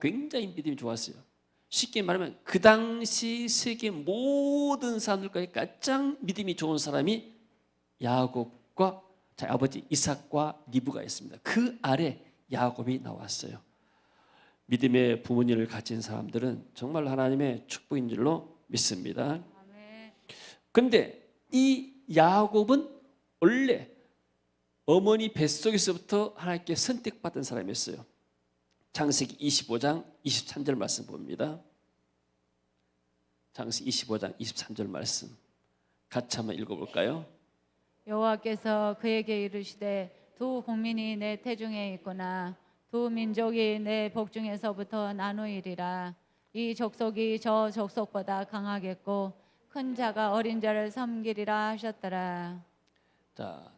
굉장히 믿음이 좋았어요. 쉽게 말하면 그 당시 세계 모든 사람들까지 가장 믿음이 좋은 사람이 야곱과 자기 아버지 이삭과 리브가였습니다. 그 아래 야곱이 나왔어요. 믿음의 부모님을 가진 사람들은 정말 하나님의 축복인 줄로 믿습니다. 그런데 이 야곱은 원래 어머니 뱃속에서부터 하나님께 선택받은 사람이었어요. 창세기 25장 23절 말씀 봅니다. 창세기 25장 23절 말씀 같이 한번 읽어볼까요? 여호와께서 그에게 이르시되 두 국민이 내 태중에 있구나. 두 민족이 내 복중에서부터 나누이리라. 이 족속이 저 족속보다 강하겠고 큰 자가 어린 자를 섬기리라 하셨더라. 자,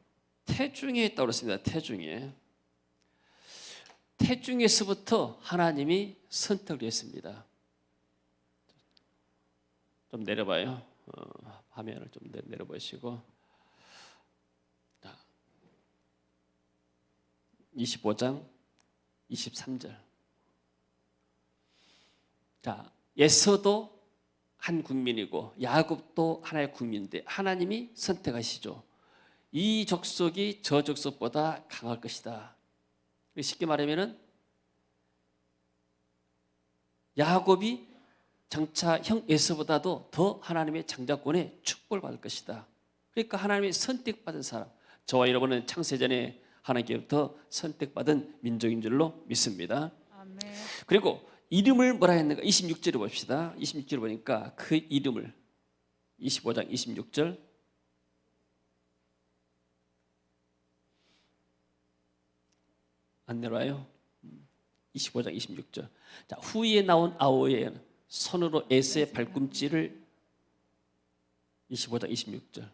태중에 있다고 그랬습니다. 태중에서부터 하나님이 선택을 했습니다. 좀 내려봐요. 화면을 좀 내려보시고. 자, 25장 23절. 자, 에서도 한 국민이고 야곱도 하나의 국민인데 하나님이 선택하시죠. 이 족속이 저 족속보다 강할 것이다. 쉽게 말하면은 야곱이 장차 형 에서보다도 더 하나님의 장자권에 축복을 받을 것이다. 그러니까 하나님의 선택받은 사람, 저와 여러분은 창세전에 하나님께부터 선택받은 민족인 줄로 믿습니다. 아멘. 그리고 이름을 뭐라 했는가? 26절을 봅시다. 26절을 보니까 그 이름을 25장 26절 안 내려와요. 25장 26절. 자, 후에 나온 아우의 손으로 에서의 발꿈치를 25장 26절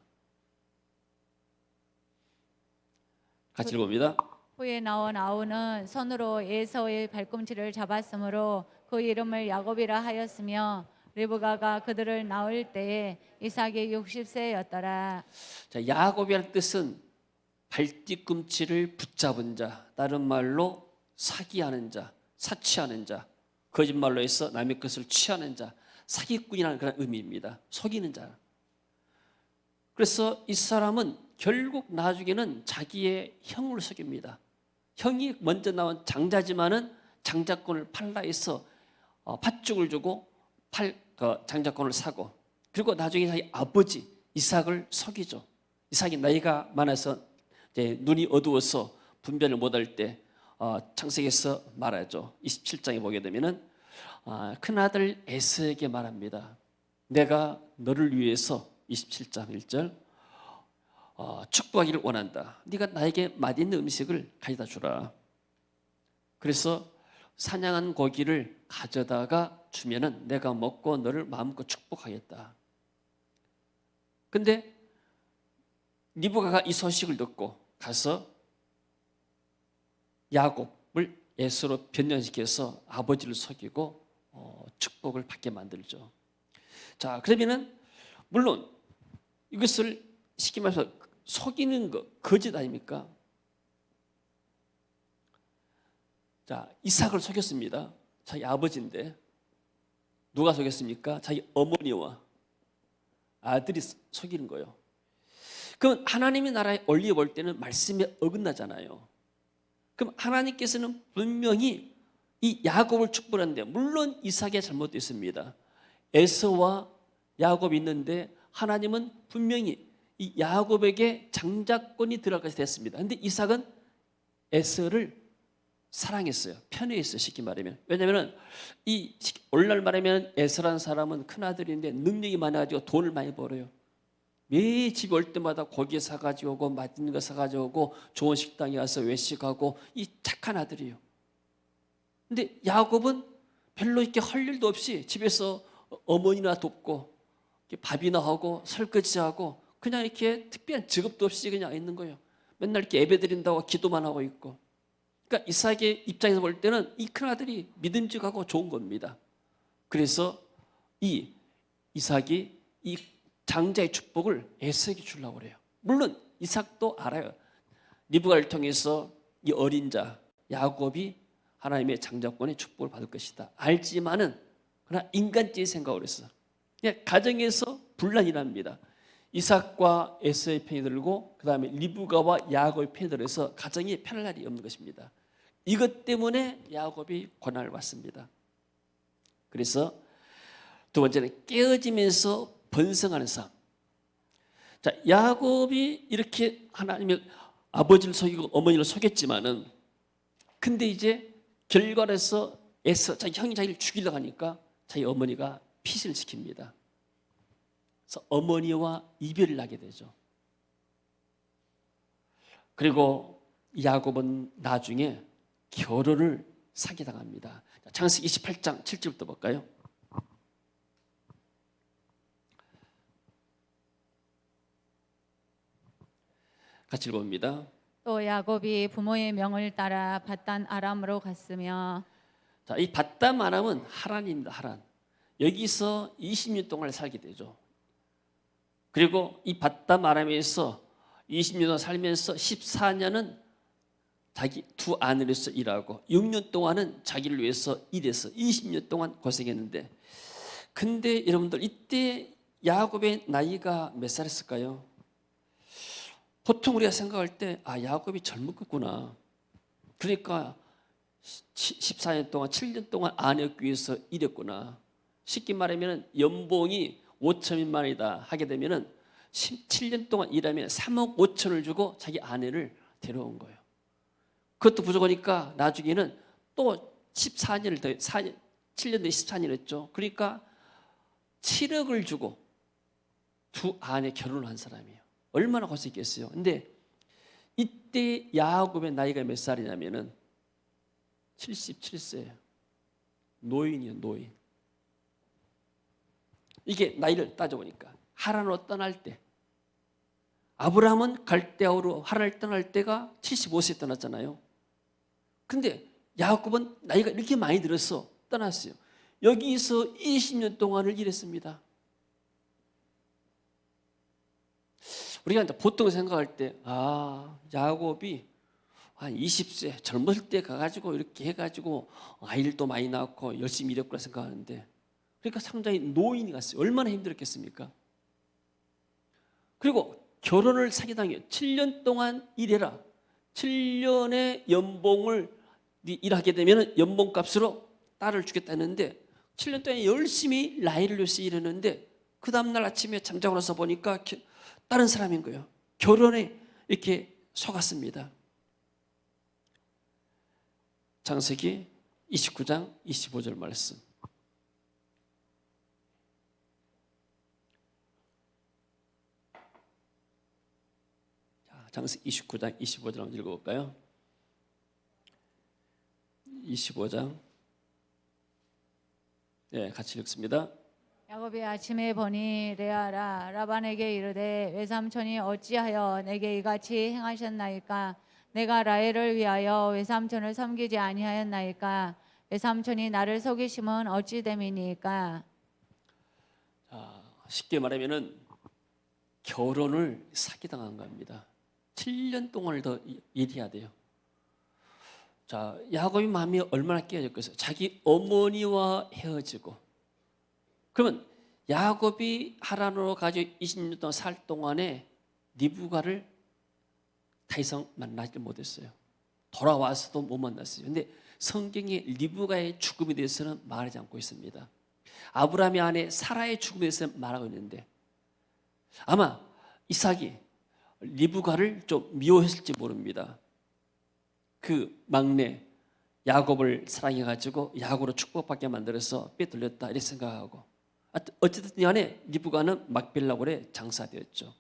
같이 읽어봅니다. 후에 나온 아우는 손으로 에서의 발꿈치를 잡았으므로 그 이름을 야곱이라 하였으며 리브가가 그들을 낳을 때에 이삭이 60세였더라. 자, 야곱이라는 뜻은 발뒤꿈치를 붙잡은 자, 다른 말로 사기하는 자, 사치하는 자, 거짓말로 해서 남의 것을 취하는 자, 사기꾼이라는 그런 의미입니다. 속이는 자. 그래서 이 사람은 결국 나중에는 자기의 형을 속입니다. 형이 먼저 나온 장자지만은 장자권을 팔라 해서 팥죽을 주고 장자권을 사고, 그리고 나중에 자기 아버지 이삭을 속이죠. 이삭이 나이가 많아서 이제 눈이 어두워서 분별을 못할 때 창세기에서 말하죠. 27장에 보게 되면은 큰아들 에서에게 말합니다. 내가 너를 위해서 27장 1절 축복하기를 원한다. 네가 나에게 맛있는 음식을 가져다 주라. 그래서 사냥한 고기를 가져다가 주면은 내가 먹고 너를 마음껏 축복하겠다. 근데 리브가가 이 소식을 듣고 가서 야곱을 에서로 변형시켜서 아버지를 속이고 축복을 받게 만들죠. 자, 그러면은 물론 이것을 쉽게 말해서 속이는 거 거짓 아닙니까? 자, 이삭을 속였습니다. 자기 아버지인데 누가 속였습니까? 자기 어머니와 아들이 속이는 거예요. 그럼 하나님의 나라에 올려볼 때는 말씀에 어긋나잖아요. 그럼 하나님께서는 분명히 이 야곱을 축복하는데, 물론 이삭의 잘못도 있습니다. 에서와 야곱이 있는데 하나님은 분명히 이 야곱에게 장자권이 들어갈 것이 됐습니다. 그런데 이삭은 에서를 사랑했어요. 편애했어요. 쉽게 말하면. 왜냐하면 이 오늘날 말하면 에서라는 사람은 큰아들인데 능력이 많아가지고 돈을 많이 벌어요. 매 집에 올 때마다 고기 사가지고 오고 맛있는 거 사가지고 오고 좋은 식당에 가서 외식하고, 이 착한 아들이에요. 근데 야곱은 별로 이렇게 할 일도 없이 집에서 어머니나 돕고 밥이나 하고 설거지하고 그냥 이렇게 특별한 직업도 없이 그냥 있는 거예요. 맨날 이렇게 예배드린다고 기도만 하고 있고. 그러니까 이삭의 입장에서 볼 때는 이 큰아들이 믿음직하고 좋은 겁니다. 그래서 이 이삭이 이 장자의 축복을 에서에게 주려고 그래요. 물론 이삭도 알아요. 리브가를 통해서 이 어린 자 야곱이 하나님의 장자권의 축복을 받을 것이다. 알지만은 그러나 인간적인 생각으로 했어. 그냥 가정에서 분란이 납니다. 이삭과 에서의 편이 들고 그 다음에 리브가와 야곱의 편이 들어서 가정이 편할 날이 없는 것입니다. 이것 때문에 야곱이 고난을 받습니다. 그래서 두 번째는 깨어지면서 번성하는 삶. 자, 야곱이 이렇게 하나님의 아버지를 속이고 어머니를 속였지만은 근데 이제 결과에서 에서 자기 형이 자기를 죽이려고 하니까 자기 어머니가 피신을 시킵니다. 그래서 어머니와 이별을 하게 되죠. 그리고 야곱은 나중에 결혼을 사기당합니다. 창세기 28장 7절부터 볼까요? 같이 읽어봅니다. 또 야곱이 부모의 명을 따라 밧단 아람으로 갔으며. 자, 이 밧담 아람은 하란입니다. 하란. 여기서 20년 동안 살게 되죠. 그리고 이 밧담 아람에서 20년 동안 살면서 14년은 자기 두 아내로서 일하고 6년 동안은 자기를 위해서 일해서 20년 동안 고생했는데, 근데 여러분들 이때 야곱의 나이가 몇 살이었을까요? 보통 우리가 생각할 때 야곱이 젊었겠구나. 그러니까 14년 동안 7년 동안 아내 얻기 위해서 일했구나. 쉽게 말하면 연봉이 5천만 원이다 하게 되면은 17년 동안 일하면 3억 5천을 주고 자기 아내를 데려온 거예요. 그것도 부족하니까 나중에는 또 14년을 더 7년 더 14년 했죠. 그러니까 7억을 주고 두 아내 결혼을 한 사람이에요. 얼마나 고생했겠어요. 근데 이때 야곱의 나이가 몇 살이냐면은 77세예요. 노인이에요, 노인. 이게 나이를 따져보니까 하란으로 떠날 때, 아브라함은 갈대아우로 하란을 떠날 때가 75세에 떠났잖아요. 근데 야곱은 나이가 이렇게 많이 들어서 떠났어요. 여기서 20년 동안을 일했습니다. 우리가 보통 생각할 때 야곱이 한 20세 젊을 때 가가지고 이렇게 해가지고 아이를 또 많이 낳고 열심히 일했구나 생각하는데, 그러니까 상당히 노인이 갔어요. 얼마나 힘들었겠습니까? 그리고 결혼을 사기당해요. 7년 동안 일해라. 7년의 연봉을 일하게 되면 연봉값으로 딸을 주겠다는데 7년 동안 열심히 나이를 위해서 일했는데 그 다음날 아침에 잠자고 나서 보니까 다른 사람인 거예요. 결혼에 이렇게 속았습니다. 창세기 29장 25절 말씀. 창세기 29장 25절 한번 읽어볼까요? 25장. 네, 같이 읽습니다. 야곱이 아침에 보니 레아라 라반에게 이르되 외삼촌이 어찌하여 내게 이같이 행하셨나이까? 내가 라헬을 위하여 외삼촌을 섬기지 아니하였나이까? 외삼촌이 나를 속이심은 어찌 됨이니까? 쉽게 말하면은 결혼을 사기당한 겁니다. 7년 동안을 더 일해야 돼요. 자, 야곱의 마음이 얼마나 깨어졌겠어요. 자기 어머니와 헤어지고, 그러면 야곱이 하란으로 가지고 20년 동안 살 동안에 리브가를 더 이상 만나지 못했어요. 돌아와서도 못 만났어요. 근데 성경에 리브가의 죽음에 대해서는 말하지 않고 있습니다. 아브라함의 아내 사라의 죽음에 대해서 말하고 있는데, 아마 이삭이 리브가를 좀 미워했을지 모릅니다. 그 막내 야곱을 사랑해가지고 야곱으로 축복받게 만들어서 빼돌렸다 이렇게 생각하고, 어쨌든 간에 리브가는 막벨라골에 장사되었죠.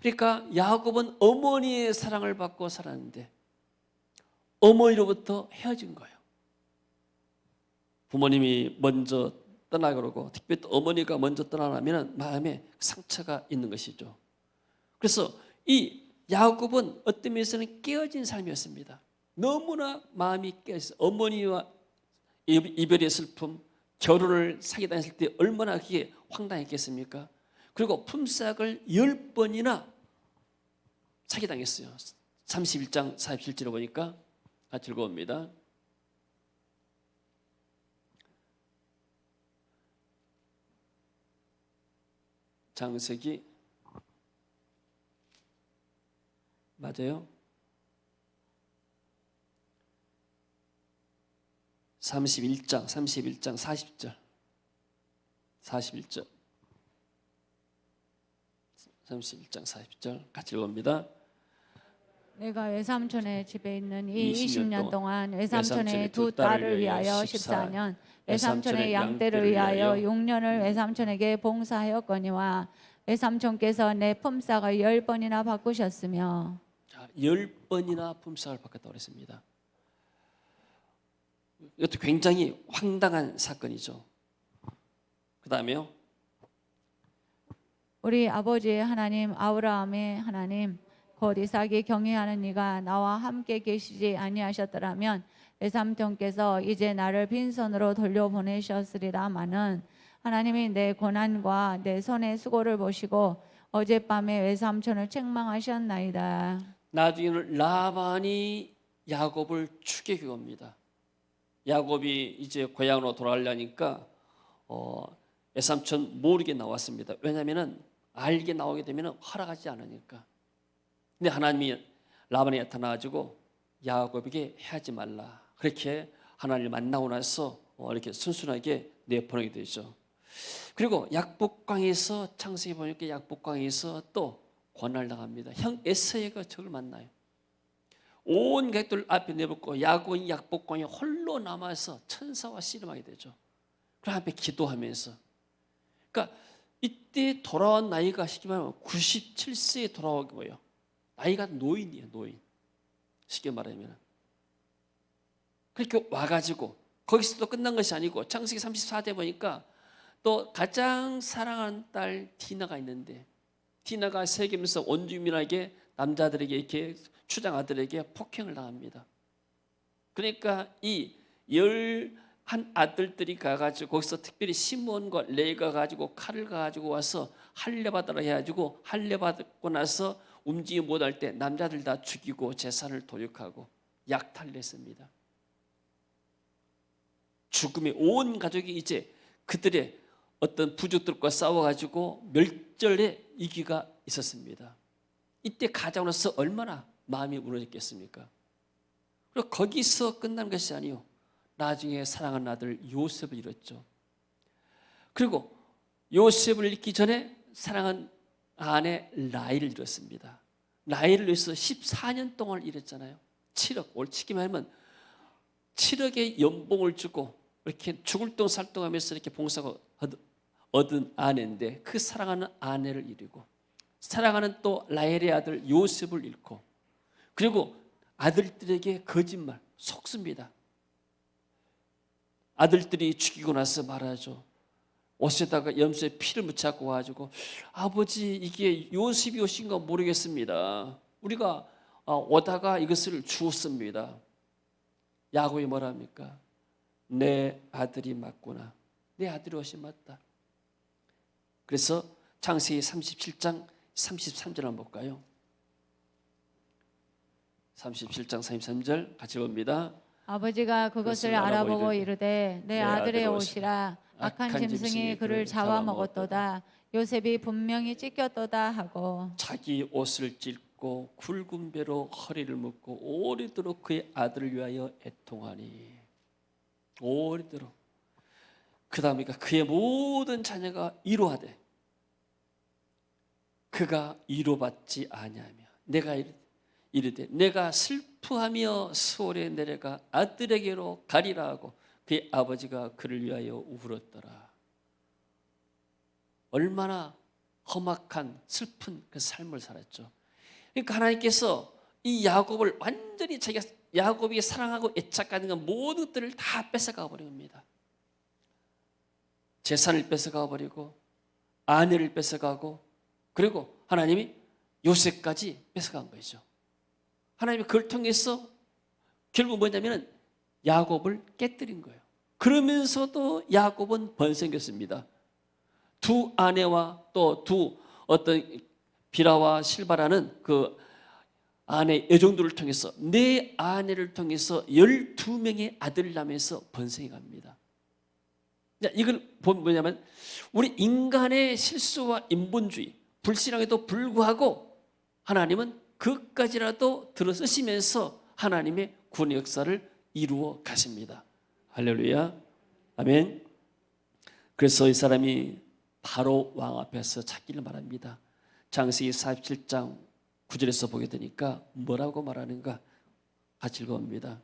그러니까 야곱은 어머니의 사랑을 받고 살았는데 어머니로부터 헤어진 거예요. 부모님이 먼저 떠나 그러고 특별히 또 어머니가 먼저 떠나면 마음에 상처가 있는 것이죠. 그래서 이 야곱은 어떤 면에서는 깨어진 삶이었습니다. 너무나 마음이 깨어있어요. 어머니와 이별의 슬픔, 결혼을 사기당했을 때 얼마나 그게 황당했겠습니까? 그리고 품삯을 10번이나 사기당했어요. 31장 47절에 보니까 같이 읽어봅니다. 창세기 맞아요? 31장 40절 41절 31장 40절 같이 읽어봅니다. 내가 외삼촌의 집에 있는 이 20년 20년 동안 외삼촌의 외삼촌의 두 딸을 위하여 14년, 외삼촌의 양떼를 위하여 6년을 외삼촌에게 봉사하였거니와 외삼촌께서 내 품삯을 10번이나 바꾸셨으며. 자, 10번이나 품삯을 바꿨다고 했습니다. 이것도 굉장히 황당한 사건이죠. 그 다음에요. 우리 아버지의 하나님 아브라함의 하나님 곧 이삭이 경외하는 이가 나와 함께 계시지 아니하셨더라면 외삼촌께서 이제 나를 빈손으로 돌려보내셨으리라마는 하나님이 내 고난과 내 손의 수고를 보시고 어젯밤에 외삼촌을 책망하셨나이다. 나중에는 라반이 야곱을 추격해 옵니다. 야곱이 이제 고향으로 돌아가려니까 외삼촌 모르게 나왔습니다. 왜냐하면 알게 나오게 되면 허락하지 않으니까. 근데 하나님이 라반에 나타나가지고 야곱에게 해하지 말라. 그렇게 하나님을 만나고 나서 이렇게 순순하게 내보내게 되죠. 그리고 약복강에서 창세기 보니까 약복강에서 또 고난을 당합니다. 형 에서이가 저를 만나요. 온 가족들 앞에 내놓고 야곱이 약복강에 홀로 남아서 천사와 씨름하게 되죠. 그 앞에 기도하면서. 그러니까 이때 돌아온 나이가 쉽게 말하면 97세에 돌아온 거예요. 나이가 노인이에요, 노인. 쉽게 말하면. 그렇게 와가지고 거기서도 끝난 것이 아니고 창세기 34대 보니까 또 가장 사랑하는 딸 디나가 있는데 디나가 세겜에서 온 주민에게 남자들에게 이렇게 추장 아들에게 폭행을 당합니다. 그러니까 이 11 아들들이 가가지고 거기서 특별히 시므온과 레이가 가지고 칼을 가지고 와서 할례 받으라 해가지고 할례 받고 나서 움직이지 못할 때 남자들 다 죽이고 재산을 도륙하고 약탈했습니다. 죽음의 온 가족이 이제 그들의 어떤 부족들과 싸워가지고 멸절의 위기가 있었습니다. 이때 가장으로서 얼마나 마음이 무너졌겠습니까? 그리고 거기서 끝난 것이 아니요. 나중에 사랑하는 아들 요셉을 잃었죠. 그리고 요셉을 잃기 전에 사랑한 아내 라헬을 잃었습니다. 라헬을 위해서 14년 동안 일했잖아요. 7억, 올치기 말하면 7억의 연봉을 주고 이렇게 죽을 동 살동하면서 이렇게 봉사하고 얻은 아내인데 그 사랑하는 아내를 잃고 사랑하는 또 라헬의 아들 요셉을 잃고 그리고 아들들에게 거짓말 속습니다. 아들들이 죽이고 나서 말하죠. 옷에다가 염소에 피를 묻혀갖고 와가지고 아버지 이게 요셉이 오신 거 모르겠습니다. 우리가 오다가 이것을 주었습니다. 야곱이 뭐라 합니까? 내 아들이 맞구나. 내 아들이 오신 맞다. 그래서 창세기 37장 33절 한번 볼까요? 37장 33절 같이 봅니다. 아버지가 그것을 알아보고 이르되 내 아들의 옷이라 악한 짐승이 그를 잡아먹었도다. 요셉이 분명히 찢겼도다 하고 자기 옷을 찢고 굵은 배로 허리를 묶고 오래도록 그의 아들을 위하여 애통하니 오래도록 그 다음에 그의 모든 자녀가 이루하되 그가 이루받지 아니하며 내가 이르되 내가 슬프하며 수월에 내려가 아들에게로 가리라 하고 그의 아버지가 그를 위하여 울었더라. 얼마나 험악한 슬픈 그 삶을 살았죠. 그러니까 하나님께서 이 야곱을 완전히 자기가 야곱이 사랑하고 애착하는 건 모든 것들을 다 뺏어가 버립니다. 재산을 뺏어가 버리고 아내를 뺏어가고 그리고 하나님이 요셉까지 뺏어간 거죠. 하나님이 그걸 통해서 결국 뭐냐면 야곱을 깨뜨린 거예요. 그러면서도 야곱은 번성했습니다. 두 아내와 또 두 어떤 비라와 실바라는 그 아내 여종들을 통해서 네 아내를 통해서 12명의 아들을 낳으면서 번성해 갑니다. 이걸 보면 뭐냐면 우리 인간의 실수와 인본주의, 불신앙에도 불구하고 하나님은 그것까지라도 들어쓰시면서 하나님의 구원의 역사를 이루어 가십니다. 할렐루야. 아멘. 그래서 이 사람이 바로 왕 앞에서 찾기를 말합니다. 창세기 47장 9절에서 보게 되니까 뭐라고 말하는가 같이 읽어봅니다.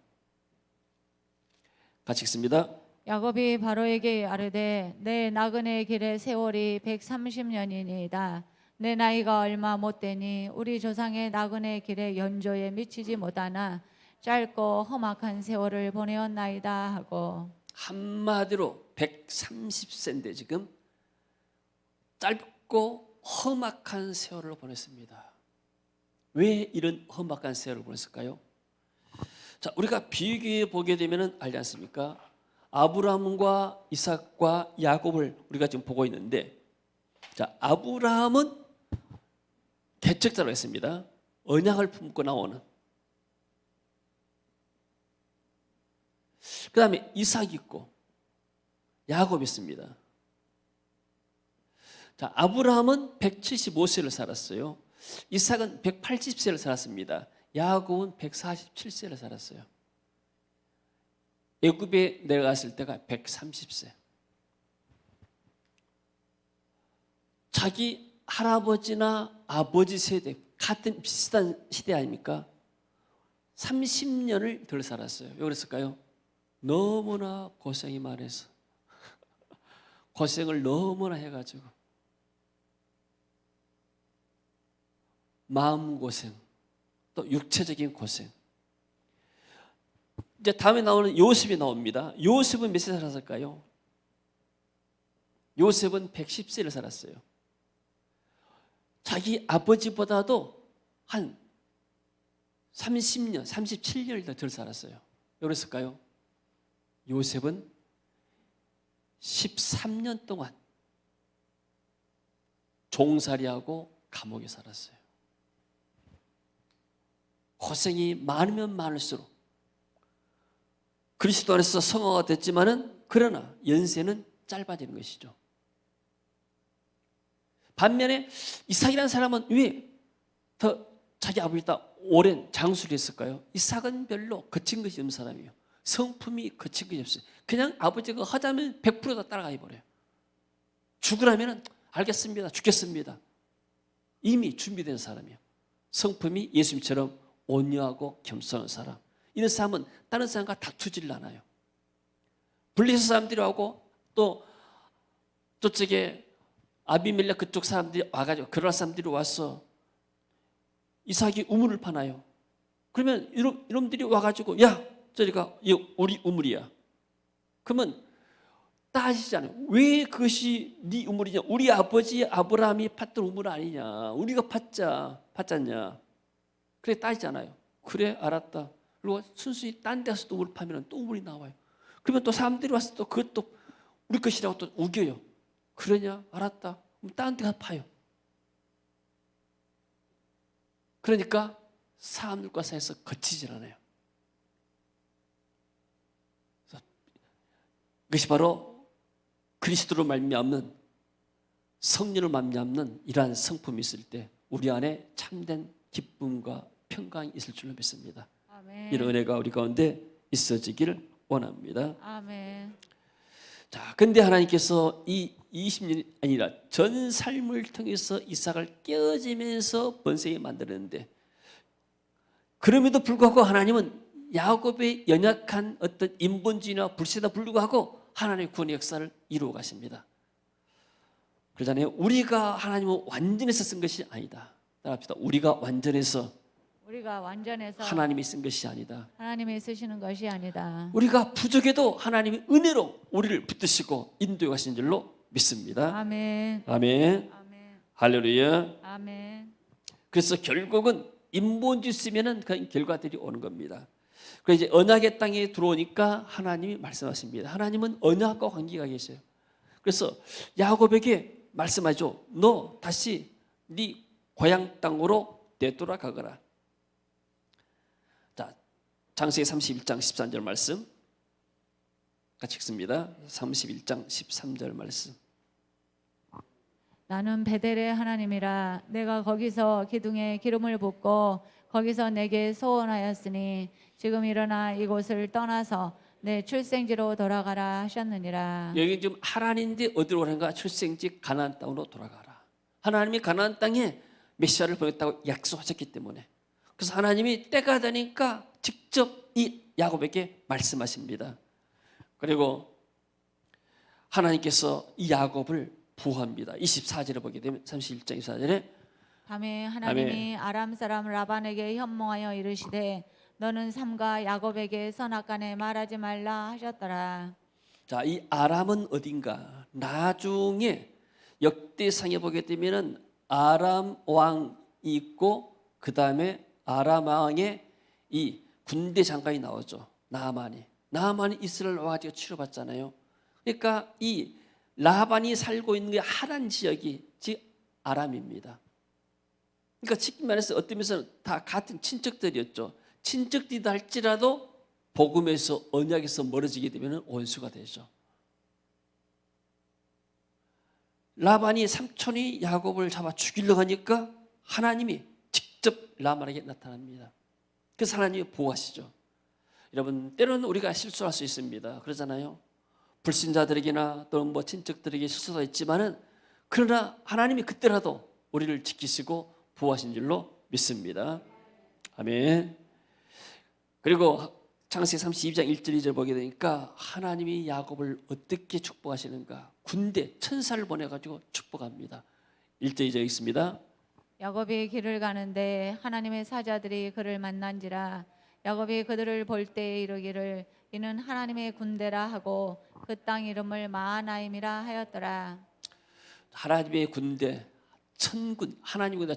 같이 읽습니다. 야곱이 바로에게 아뢰되 내 나그네 길의 세월이 130년이니이다. 내 나이가 얼마 못 되니 우리 조상의 나그네 길의 연조에 미치지 못하나 짧고 험악한 세월을 보내었나이다 하고. 한마디로 130세인데 지금 짧고 험악한 세월을 보냈습니다. 왜 이런 험악한 세월을 보냈을까요? 자, 우리가 비교해 보게 되면 알지 않습니까? 아브라함과 이삭과 야곱을 우리가 지금 보고 있는데, 자, 아브라함은 개척자로 했습니다. 언약을 품고 나오는. 그 다음에 이삭이 있고 야곱이 있습니다. 자, 아브라함은 175세를 살았어요. 이삭은 180세를 살았습니다. 야곱은 147세를 살았어요. 애굽에 내려갔을 때가 130세. 자기 할아버지나 아버지 세대 같은 비슷한 시대 아닙니까? 30년을 덜 살았어요. 왜 그랬을까요? 너무나 고생이 많아서 고생을 너무나 해가지고 마음고생 또 육체적인 고생. 이제 다음에 나오는 요셉이 나옵니다. 요셉은 몇 세 살았을까요? 요셉은 110세를 살았어요. 자기 아버지보다도 한 30년, 37년을 더 살았어요. 왜 그랬을까요? 요셉은 13년 동안 종살이하고 감옥에 살았어요. 고생이 많으면 많을수록 그리스도 안에서 성화가 됐지만은 그러나 연세는 짧아지는 것이죠. 반면에 이삭이라는 사람은 왜 더 자기 아버지보다 오랜 장수를 했을까요? 이삭은 별로 거친 것이 없는 사람이에요. 성품이 거친 것이 없어요. 그냥 아버지가 하자면 100%다 따라가 버려요. 죽으라면 알겠습니다. 죽겠습니다. 이미 준비된 사람이에요. 성품이 예수님처럼 온유하고 겸손한 사람. 이런 사람은 다른 사람과 다투질 않아요. 블레셋 사람들이 오고 또 저쪽에 아비멜렉 그쪽 사람들이 와가지고 그럴 사람들이 와서 이삭이 우물을 파나요. 그러면 이놈들이 와가지고 야 저리가 우리 우물이야. 그러면 따지잖아요. 왜 그것이 네 우물이냐? 우리 아버지 아브라함이 팠던 우물 아니냐? 우리가 팠잖냐? 그래 따지잖아요. 그래 알았다. 그리고 순수히 딴 데서 또 우물 파면 또 우물이 나와요. 그러면 또 사람들이 와서 또 그것도 우리 것이라고 또 우겨요. 그러냐? 알았다. 그럼 딴 데 가서 파요. 그러니까 사람들과 사이에서 거치질 않아요. 그것이 바로 그리스도로 말미암는 성령으로 말미암는 이러한 성품이 있을 때 우리 안에 참된 기쁨과 평강이 있을 줄로 믿습니다. 아멘. 이런 은혜가 우리 가운데 있어지기를 원합니다. 아멘. 자, 근데 하나님께서 이 20년이 아니라 전 삶을 통해서 이삭을 깨어지면서 번성하게 만드는데 그럼에도 불구하고 하나님은 야곱의 연약한 어떤 인본주의나 불신에도 불구하고 하나님의 구원의 역사를 이루어 가십니다. 그러잖아요. 우리가 하나님을 완전해서 쓴 것이 아니다. 따라합시다. 우리가 완전해서 하나님이 쓴 것이 아니다. 하나님이 쓰시는 것이 아니다. 우리가 부족해도 하나님이 은혜로 우리를 붙드시고 인도해 가시는 줄로 믿습니다. 아멘. 아멘. 아멘. 할렐루야. 아멘. 그래서 결국은 인본주의 쓰면은 그 결과들이 오는 겁니다. 그래서 이제 언약의 땅에 들어오니까 하나님이 말씀하십니다. 하나님은 언약과 관계가 계셔요. 그래서 야곱에게 말씀하죠. 너 다시 네 고향 땅으로 되돌아가거라. 자, 창세기 31장 13절 말씀 같이 읽습니다. 31장 13절 말씀. 나는 베델의 하나님이라. 내가 거기서 기둥에 기름을 붓고 거기서 내게 소원하였으니 지금 일어나 이곳을 떠나서 내 출생지로 돌아가라 하셨느니라. 여기 지금 하나님인데 어디로 가는가? 출생지 가나안 땅으로 돌아가라. 하나님이 가나안 땅에 메시아를 보냈다고 약속하셨기 때문에, 그래서 하나님이 때가 되니까 직접 이 야곱에게 말씀하십니다. 그리고 하나님께서 이 야곱을 보호합니다. 24절을 보게 되면 31장 24절에 밤에 하나님이 아람 사람 라반에게 현몽하여 이르시되 너는 삼가 야곱에게 선악간에 말하지 말라 하셨더라. 자, 이 아람은 어딘가? 나중에 역대상에 보게 되면은 아람 왕이 있고 그 다음에 아람 왕의 이 군대 장관이 나오죠. 나아만이 이스라엘 와가지고 치료받잖아요. 그러니까 이 라반이 살고 있는 게 하란 지역이 즉 아람입니다. 그러니까 쉽게 말해서 어떤 면에서는 다 같은 친척들이었죠. 친척들이다 할지라도 복음에서 언약에서 멀어지게 되면 원수가 되죠. 라반이 삼촌이 야곱을 잡아 죽이려고 하니까 하나님이 직접 라반에게 나타납니다. 그래서 하나님이 보호하시죠. 여러분, 때로는 우리가 실수할 수 있습니다. 그러잖아요. 불신자들에게나 또는 뭐 친척들에게 실수가 있지만은 그러나 하나님이 그때라도 우리를 지키시고 보호하신 줄로 믿습니다. 아멘. 그리고 창세기 32장 1절 2절 보게 되니까 하나님이 야곱을 어떻게 축복하시는가? 군대 천사를 보내가지고 축복합니다. 1절 2절 있습니다. 야곱이 길을 가는데 하나님의 사자들이 그를 만난지라. 야곱이 그들을 볼 때 이르기를 이는 하나님의 군대라 하고 그 땅 이름을 마하나임이라 하였더라. 하나님의 군대, 천군, 하나님보다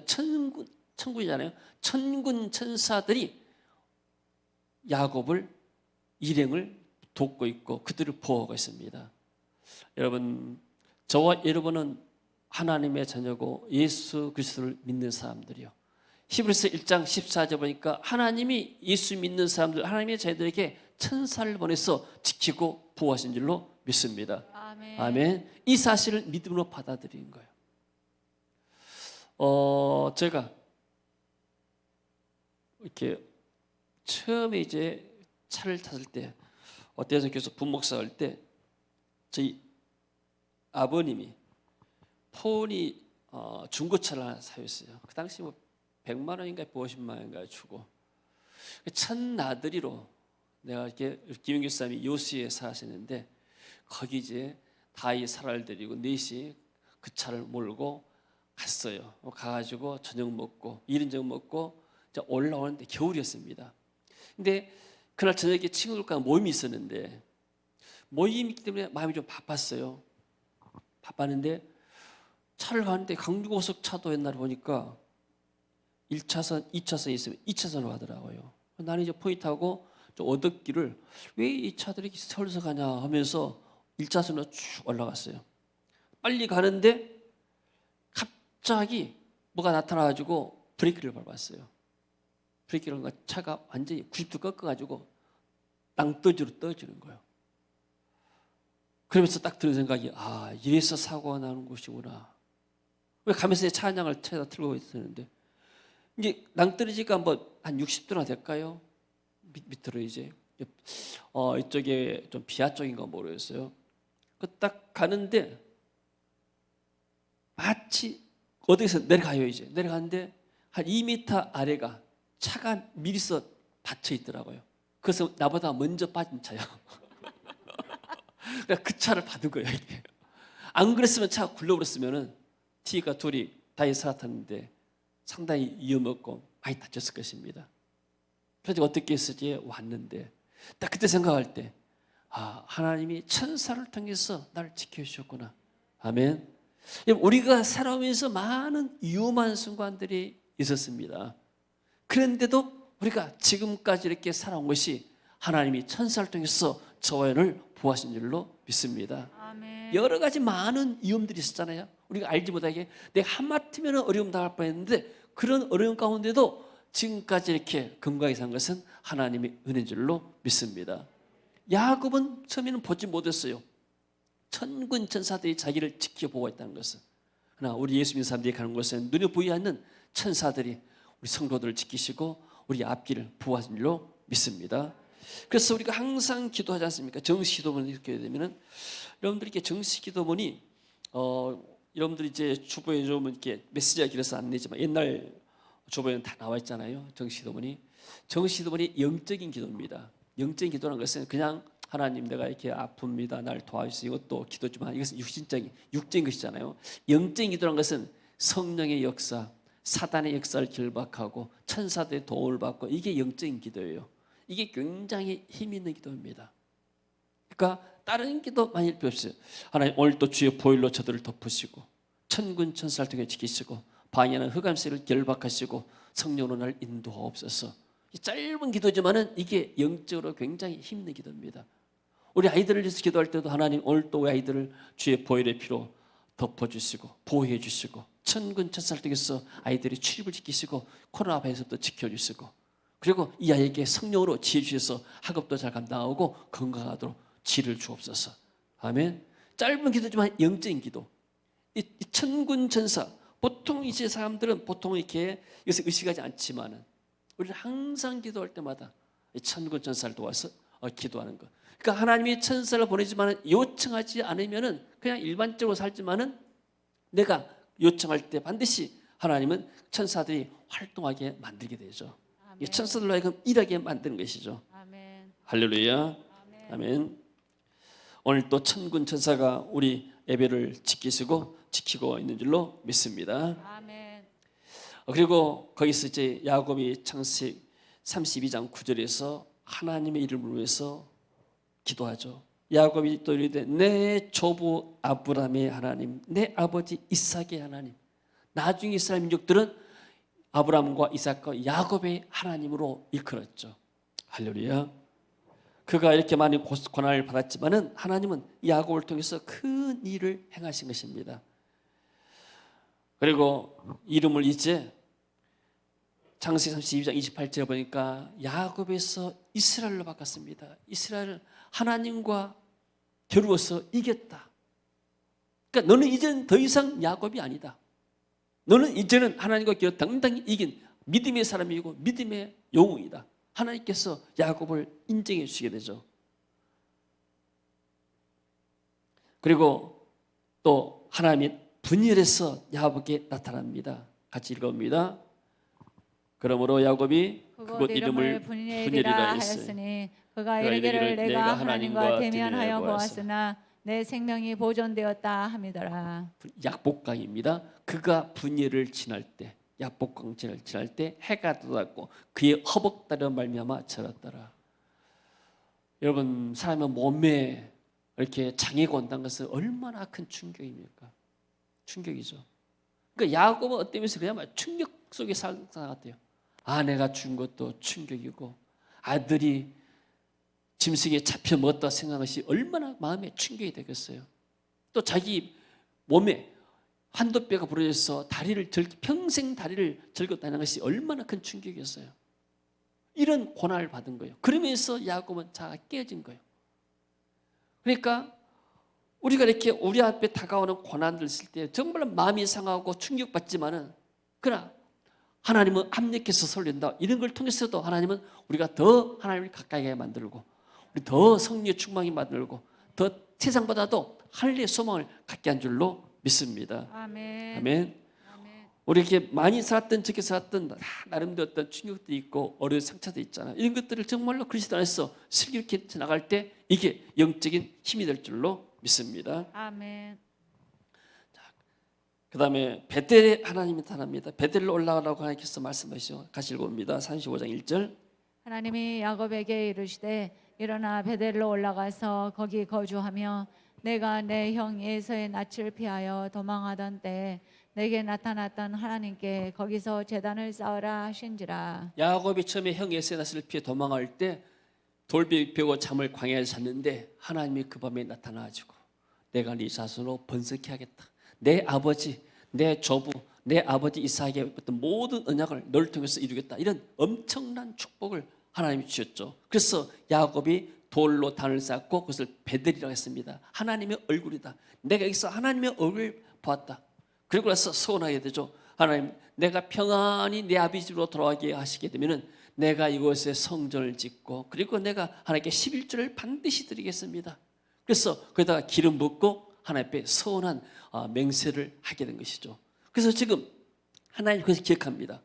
천군이잖아요. 천군 천사들이 야곱을 일행을 돕고 있고 그들을 보호하고 있습니다. 여러분, 저와 여러분은 하나님의 자녀고 예수 그리스도를 믿는 사람들이요. 히브리서 1장 14절 보니까 하나님이 예수 믿는 사람들, 하나님의 자녀들에게 천사를 보내서 지키고 보호하신 줄로 믿습니다. 아멘. 아멘. 이 사실을 믿음으로 받아들이는 거예요. 제가 이렇게 처음에 이제 차를 탔을 때 어때서 계속 분목사 할 때 저희 아버님이 폰이 중고차를 하나 사줬어요. 그 당시 뭐 100만 원인가 50만 원인가 주고 첫 나들이로 내가 이렇게 김영규 사람이 요수에 사시는데 거기 이제 다이 사라를 데리고 넷이 그 차를 몰고 갔어요. 가가지고 저녁 먹고 이른 저녁 먹고 이제 올라오는데 겨울이었습니다. 근데 그날 저녁에 친구들과 모임이 있었는데 모임이기 때문에 마음이 좀 바빴어요. 바빴는데 차를 가는데 강주고속 차도 옛날에 보니까 1차선, 2차선이 있으면 2차선으로 가더라고요. 나는 이제 포인트하고 좀 어둡기를 왜 이 차들이 서울서 가냐 하면서 1차선으로 쭉 올라갔어요. 빨리 가는데 갑자기 뭐가 나타나가지고 브레이크를 밟았어요. 브레이크를 밟으니까 차가 완전히 90도 꺾어가지고 땅떠지로 떨어지는 거예요. 그러면서 딱 드는 생각이 이래서 사고가 나는 곳이구나. 왜 가면서 차 한 장을 차에다 틀고 있었는데 이제 낭떠러지가 뭐 한 60도나 될까요? 밑으로 이제 이쪽에 좀 비하 쪽인가 모르겠어요. 그 딱 가는데 마치 어디서 내려가요. 이제 내려가는데 한 2m 아래가 차가 미리서 받쳐 있더라고요. 그래서 나보다 먼저 빠진 차요. 그러니까 그 차를 받은 거예요. 이게. 안 그랬으면 차가 굴러버렸으면은 T가 둘이 다이 살았는데 상당히 위험했고 많이 다쳤을 것입니다. 그래서 어떻게 했을지 왔는데 딱 그때 생각할 때 하나님이 천사를 통해서 나를 지켜주셨구나. 아멘. 우리가 살아오면서 많은 위험한 순간들이 있었습니다. 그런데도 우리가 지금까지 이렇게 살아온 것이 하나님이 천사를 통해서 저와 여러분을 보호하신 줄로 믿습니다. 아멘. 여러 가지 많은 위험들이 있었잖아요. 우리가 알지 못하게 내가 하마터면 어려움 당할 뻔했는데 그런 어려움 가운데도 지금까지 이렇게 건강히 산 것은 하나님의 은혜인 줄로 믿습니다. 야곱은 처음에는 보지 못했어요. 천군 천사들이 자기를 지켜보고 있다는 것은. 그러나 우리 예수 믿는 사람들이 가는 곳은 눈에 보이지 않는 천사들이 우리 성도들을 지키시고 우리 앞길을 보호하신 줄로 믿습니다. 그래서 우리가 항상 기도하지 않습니까? 정시 기도문을 이렇게 되면은 여러분들이 이렇게 정시 기도문이 여러분들이 이제 주보에 좀 이렇게 메시지가 길어서 안 내지만 옛날 주보에는 다 나와 있잖아요. 정시 기도문이. 정시 기도문이 영적인 기도입니다. 영적인 기도라는 것은 그냥 하나님 내가 이렇게 아픕니다. 날 도와주세요. 이것도 기도지만 이것은 육적인 것이잖아요. 영적인 기도라는 것은 성령의 역사, 사단의 역사를 결박하고 천사들의 도움을 받고 이게 영적인 기도예요. 이게 굉장히 힘 있는 기도입니다. 그러니까 다른 기도 많이 필요 없어요. 하나님 오늘 또 주의 보혈로 저들을 덮으시고 천군 천사를 통해 지키시고 방해하는 흑암세를 결박하시고 성령으로 날 인도하옵소서. 짧은 기도지만은 이게 영적으로 굉장히 힘든 기도입니다. 우리 아이들을 위해서 기도할 때도 하나님 오늘 또 우리 아이들을 주의 보혈의 피로 덮어주시고 보호해 주시고 천군 천사를 통해서 아이들이 출입을 지키시고 코로나 바이러스도 지켜주시고 그리고 이 아이에게 성령으로 지혜 주셔서 학업도 잘 감당하고 건강하도록 지혜를 주옵소서. 아멘. 짧은 기도지만 영적인 기도. 이 천군 천사 보통 이제 사람들은 보통 이렇게 이것을 의식하지 않지만은 우리는 항상 기도할 때마다 이 천군 천사를 도와서 기도하는 것. 그러니까 하나님이 천사를 보내지만은 요청하지 않으면은 그냥 일반적으로 살지만은 내가 요청할 때 반드시 하나님은 천사들이 활동하게 만들게 되죠. 이 천사들로 하여금 일하게 만드는 것이죠. 아멘. 할렐루야. 아멘. 오늘 또 천군 천사가 우리 예배를 지키고 있는 줄로 믿습니다. 아멘. 그리고 거기서 이제 야곱이 창세기 32장 9절에서 하나님의 이름을 위해서 기도하죠. 야곱이 또 이르되 내 조부 아브라함의 하나님, 내 아버지 이삭의 하나님. 나중에 이스라엘 민족들은 아브라함과 이삭과 야곱의 하나님으로 일컬었죠. 할렐루야. 그가 이렇게 많은 고난을 받았지만은 하나님은 야곱을 통해서 큰 일을 행하신 것입니다. 그리고 이름을 이제 창세기 32장 28절에 보니까 야곱에서 이스라엘로 바꿨습니다. 이스라엘을 하나님과 겨루어서 이겼다. 그러니까 너는 이제는 더 이상 야곱이 아니다. 너는 이제는 하나님과 겨루 당당히 이긴 믿음의 사람이고 믿음의 영웅이다. 하나님께서 야곱을 인정해 주시게 되죠. 그리고 또 하나님이 분열해서 야곱에게 나타납니다. 같이 읽어봅니다. 그러므로 야곱이 그곳 이름을 분열이라 하였으니 그가 이르기를 내가 하나님과 대면하여 보았으나 내 생명이 보존되었다 함이더라. 약복강입니다. 그가 분열을 지날 때 약복강을 지날 때 해가 돋았고 그의 허벅다리로 말미암아 절었더라. 여러분 사람의 몸에 이렇게 장애가 온다는 것은 얼마나 큰 충격입니까? 충격이죠. 그러니까 야곱은 어떤 면에서 그냥 충격 속에 사는 사람 같아요. 아내가 준 것도 충격이고 아들이 짐승에 잡혀 먹었다 생각한 것이 얼마나 마음에 충격이 되겠어요. 또 자기 몸에 환도뼈가 부러져서 평생 다리를 절겼다는 것이 얼마나 큰 충격이었어요. 이런 고난을 받은 거예요. 그러면서 야곱은 자가 깨어진 거예요. 그러니까 우리가 이렇게 우리 앞에 다가오는 고난들 있을 때 정말 마음이 상하고 충격받지만은 그러나 하나님은 합력해서 설린다. 이런 걸 통해서도 하나님은 우리가 더 하나님을 가까이 하게 만들고 우리 더 성령의 충만히 만들고 더 세상보다도 할례의 소망을 갖게 한 줄로 믿습니다. 아멘. 아멘. 우리 이렇게 많이 살았던 적게 살았던 나름대로 어떤 충격도 있고 어려운 상처도 있잖아요. 이런 것들을 정말로 그리스도 안에서 슬기롭게 나갈 때 이게 영적인 힘이 될 줄로 믿습니다. 아멘. 그 다음에 베델에 하나님이 나타납니다. 베델로 올라가라고 하나님께서 말씀하시죠. 같이 읽어봅니다. 35장 1절. 하나님이 야곱에게 이르시되 일어나 베델로 올라가서 거기 거주하며 내가 내 형 에서의 낯을 피하여 도망하던 때 내게 나타났던 하나님께 거기서 제단을 쌓으라 하신지라. 야곱이 처음에 형 에서의 낯을 피해 도망할 때 돌비 펴고 잠을 광야에서 잤는데 하나님이 그 밤에 나타나가지고 내가 네 자손으로 번성케 하겠다. 내 아버지, 내 조부, 내 아버지 이삭의 어떤 모든 언약을 너를 통해서 이루겠다. 이런 엄청난 축복을 하나님이 주셨죠. 그래서 야곱이 돌로 단을 쌓고 그것을 베델이라고 했습니다. 하나님의 얼굴이다. 내가 여기서 하나님의 얼굴을 보았다. 그리고 나서 소원하게 되죠. 하나님, 내가 평안히 내 아버지 집으로 돌아가게 하시게 되면은 내가 이곳에 성전을 짓고 그리고 내가 하나님께 11조를 반드시 드리겠습니다. 그래서 거기다가 기름 붓고 하나님 앞에 서운한 맹세를 하게 된 것이죠. 그래서 지금 하나님 그것을 기억합니다.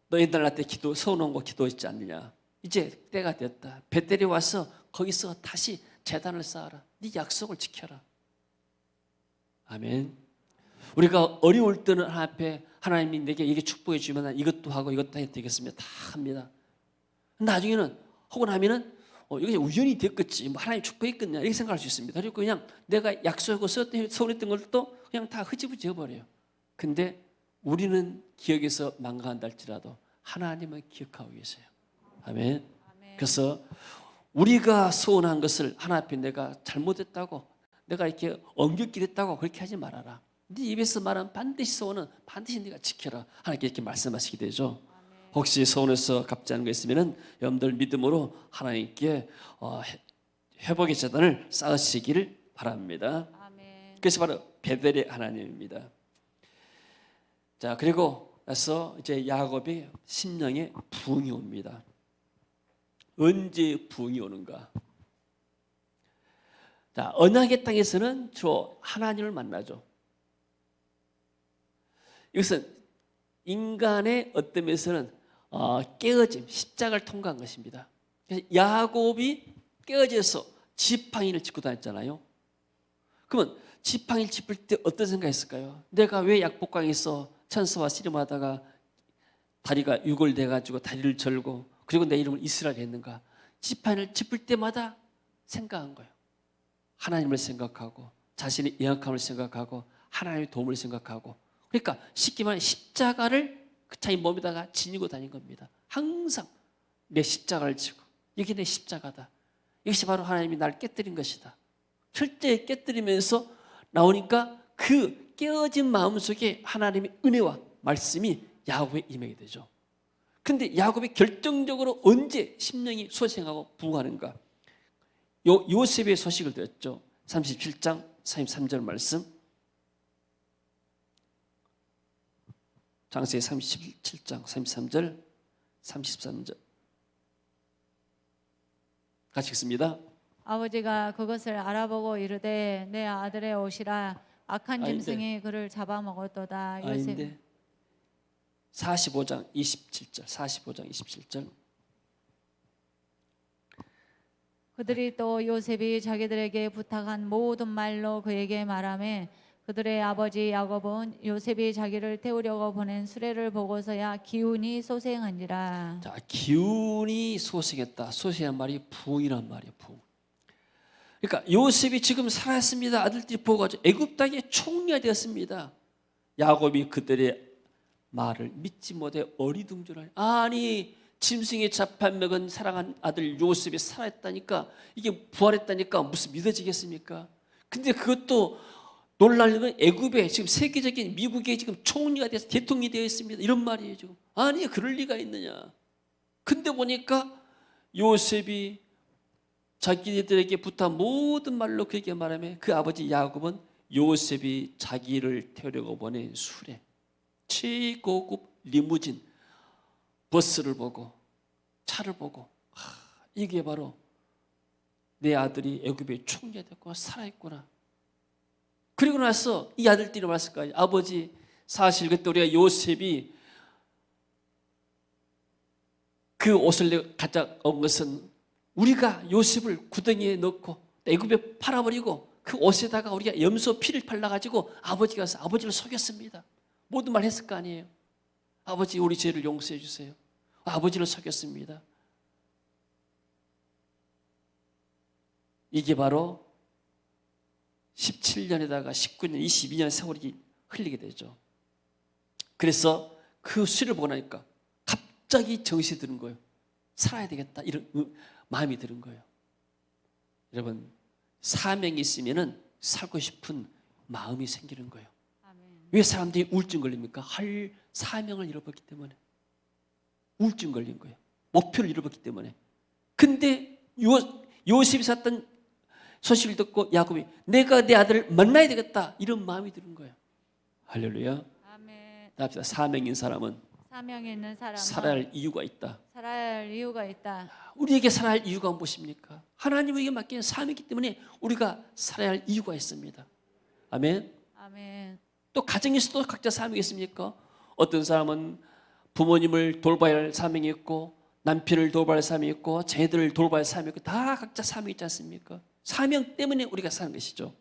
너희들 나한테 서운한 거 기도했지 않느냐. 이제 때가 됐다. 베델에 와서 거기서 다시 제단을 쌓아라. 네 약속을 지켜라. 아멘. 우리가 어려울 때는 하나님 앞에 하나님이 내게 이게 축복해 주면 난 이것도 하고 이것도 해야 되겠습니다. 다 합니다. 나중에는 혹은 하면은 이게 우연히 됐겠지. 뭐 하나님 축복했겠냐 이렇게 생각할 수 있습니다. 그리고 그냥 내가 약속하고 서운했던 것도 그냥 다 흐지부지 해버려요. 근데 우리는 기억에서 망가한다 할지라도 하나님은 기억하고 계세요. 아멘. 그래서 우리가 소원한 것을 하나님 앞에 내가 잘못했다고 내가 이렇게 엉겹길 했다고 그렇게 하지 말아라. 네 입에서 말한 반드시 소원은 반드시 네가 지켜라. 하나님께 이렇게 말씀하시게 되죠. 혹시 소원에서 갚지 않은 거 있으면 여러분들 믿음으로 하나님께 회복의 재단을 쌓으시기를 바랍니다. 아멘. 그것이 바로 베델의 하나님입니다. 자, 그리고 나서 이제 야곱의 심령에 부흥이 옵니다. 언제 부흥이 오는가? 자, 언약의 땅에서는 주로 하나님을 만나죠. 이것은 인간의 어떤 면에서는 깨어짐, 십자가를 통과한 것입니다. 그래서 야곱이 깨어져서 지팡이를 짚고 다녔잖아요. 그러면 지팡이를 짚을 때 어떤 생각했을까요? 내가 왜 약복강에서 천사와 씨름하다가 다리가 유골돼가지고 다리를 절고 그리고 내 이름을 이스라엘 했는가? 지팡이를 짚을 때마다 생각한 거예요. 하나님을 생각하고 자신의 연약함을 생각하고 하나님의 도움을 생각하고 그러니까 쉽게 말해 십자가를 그 자기 몸에다가 지니고 다닌 겁니다. 항상 내 십자가를 지고 이게 내 십자가다. 이것이 바로 하나님이 날 깨뜨린 것이다. 철저히 깨뜨리면서 나오니까 그 깨어진 마음속에 하나님의 은혜와 말씀이 야곱에 임하게 되죠. 그런데 야곱이 결정적으로 언제 심령이 소생하고 부흥하는가? 요셉의 소식을 들었죠. 37장 33절 말씀. 창세기 37장 33절 33절 같이 읽습니다. 아버지가 그것을 알아보고 이르되 내 아들의 옷이라 악한 아닌데. 짐승이 그를 잡아먹었도다. 요셉. 아닌데 45장 27절 45장 27절 그들이 또 요셉이 자기들에게 부탁한 모든 말로 그에게 말하매 그들의 아버지 야곱은 요셉이 자기를 태우려고 보낸 수레를 보고서야 기운이 소생한지라. 자, 기운이 소생했다. 소생한 말이 부흥이란 말이에요. 부흥. 그러니까 요셉이 지금 살아있습니다. 아들들이 보고 가지고 애굽 땅에 총리가 되었습니다. 야곱이 그들의 말을 믿지 못해 어리둥절하니 아니 짐승의 잡아먹은 사랑한 아들 요셉이 살아있다니까 이게 부활했다니까 무슨 믿어지겠습니까? 근데 그것도 놀랄 건 애굽에 지금 세계적인 미국의 지금 총리가 돼서 대통령이 되어 있습니다. 이런 말이에요 지금. 아니 그럴 리가 있느냐? 근데 보니까 요셉이 자기들에게 부탁한 모든 말로 그에게 말하며 그 아버지 야곱은 요셉이 자기를 태우려고 보낸 수레 최고급 리무진 버스를 보고 차를 보고 이게 바로 내 아들이 애굽의 총리가 됐구나 살아있구나. 그리고 나서 이 아들들이 말했을 거예요. 아버지 사실 그때 우리가 요셉이 그 옷을 가져온 것은 우리가 요셉을 구덩이에 넣고 애굽에 팔아버리고 그 옷에다가 우리가 염소 피를 발라가지고 아버지가 와서 아버지를 속였습니다. 모든 말 했을 거 아니에요. 아버지 우리 죄를 용서해 주세요. 아버지를 속였습니다. 이게 바로 17년에다가 19년, 22년 세월이 흘리게 되죠. 그래서 그 수를 보고 나니까 갑자기 정신이 드는 거예요. 살아야 되겠다 이런 마음이 드는 거예요. 여러분 사명이 있으면은 살고 싶은 마음이 생기는 거예요. 아멘. 왜 사람들이 우울증 걸립니까? 할 사명을 잃어버렸기 때문에 우울증 걸린 거예요. 목표를 잃어버렸기 때문에. 근데 요셉이 샀던 소식을 듣고 야곱이 내가 내 아들을 만나야 되겠다 이런 마음이 드는 거예요. 할렐루야. 아멘. 합시다. 사명인 사람은 사명이 있는 사람은 살아야 할 이유가 있다. 살아야 할 이유가 있다. 우리에게 살아야 할 이유가 무엇입니까? 하나님에게 맡긴 사명이기 때문에 우리가 살아야 할 이유가 있습니다. 아멘. 아멘. 또 가정에서도 각자 사명이 있습니까? 어떤 사람은 부모님을 돌봐야 할 사명이 있고 남편을 돌봐야 할 사명이 있고 자녀들을 돌봐야 할 사명이 있고 다 각자 사명이 있지 않습니까? 사명 때문에 우리가 사는 것이죠.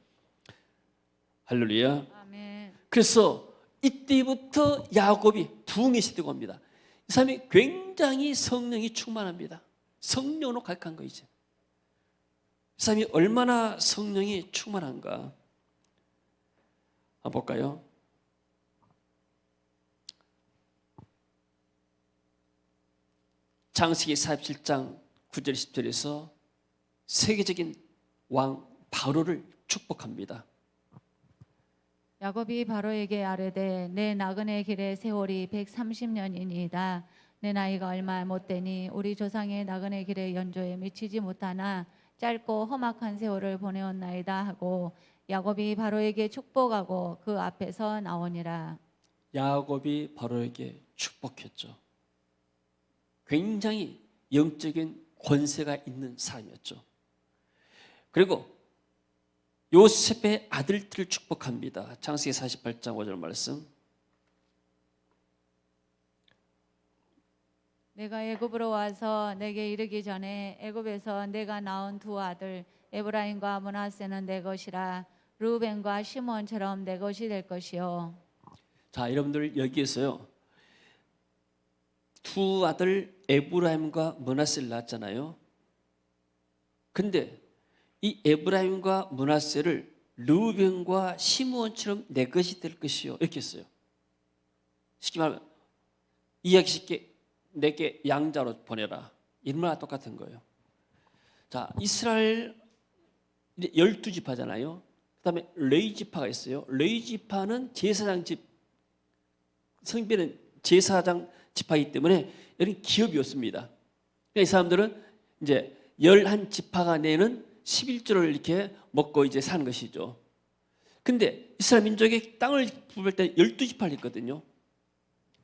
할렐루야. 아멘. 그래서 이때부터 야곱이 부흥의 시대가 옵니다. 이 사람이 굉장히 성령이 충만합니다. 성령으로 가득한 거 이제. 이 사람이 얼마나 성령이 충만한가 한번 볼까요? 창세기 47장 9절 10절에서 세계적인 왕 바로를 축복합니다. 야곱이 바로에게 아뢰되 내 나그네 길의 세월이 130년이니이다. 내 나이가 얼마 못 되니 우리 조상의 나그네 길의 연조에 미치지 못하나 짧고 험악한 세월을 보내었나이다 하고 야곱이 바로에게 축복하고 그 앞에서 나오니라. 야곱이 바로에게 축복했죠. 굉장히 영적인 권세가 있는 사람이었죠. 그리고 요셉의 아들들을 축복합니다. 창세기 48장 5절 말씀. 내가 애굽으로 와서 내게 이르기 전에 애굽에서 내가 낳은 두 아들 에브라임과 므낫세는 내 것이라. 루벤과 시몬처럼 내 것이 될 것이요. 자, 여러분들 여기에서요. 두 아들 에브라임과 므낫세를 낳았잖아요. 근데 이 에브라임과 므낫세를 르우벤과 시므온처럼 내 것이 될 것이요 이렇게 했어요. 쉽게 말하면 이야기 쉽게 내게 양자로 보내라 이런 말과 똑같은 거예요. 자, 이스라엘 12지파잖아요. 그 다음에 레위지파가 있어요. 레위지파는 제사장 집 성별은 제사장 지파이기 때문에 여기 기업이었습니다. 그러니까 이 사람들은 이제 11지파가 내는 11조를 이렇게 먹고 이제 사는 것이죠. 근데 이스라엘 민족의 땅을 부를 때 12지파를 했거든요.